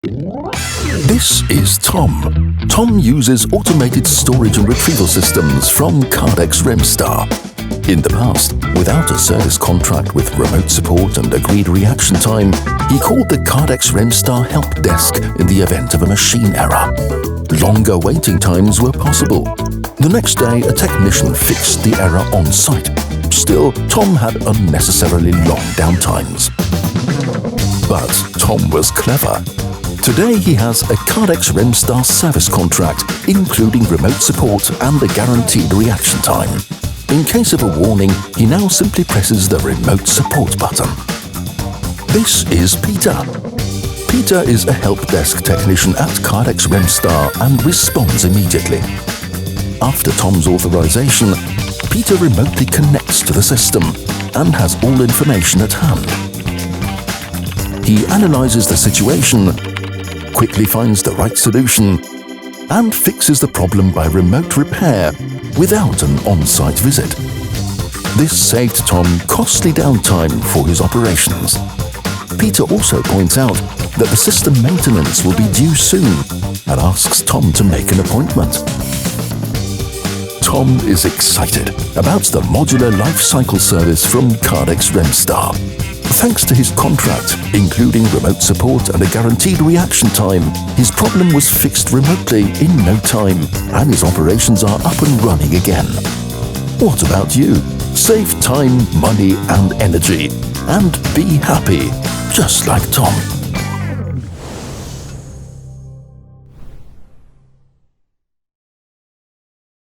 This is Tom. Tom uses automated storage and retrieval systems from Kardex Remstar. In the past, without a service contract with remote support and agreed reaction time, he called the Kardex Remstar help desk in the event of a machine error. Longer waiting times were possible. The next day, a technician fixed the error on site. Still, Tom had unnecessarily long downtimes. But Tom was clever. Today he has a Kardex Remstar service contract, including remote support and a guaranteed reaction time. In case of a warning, he now simply presses the remote support button. This is Peter. Peter is a help desk technician at Kardex Remstar and responds immediately. After Tom's authorization, Peter remotely connects to the system and has all information at hand. He analyzes the situation, quickly finds the right solution, and fixes the problem by remote repair without an on-site visit. This saved Tom costly downtime for his operations. Peter also points out that the system maintenance will be due soon and asks Tom to make an appointment. Tom is excited about the modular life cycle service from Kardex Remstar. Thanks to his contract, including remote support and a guaranteed reaction time, his problem was fixed remotely in no time, and his operations are up and running again. What about you? Save time, money, and energy, and be happy, just like Tom.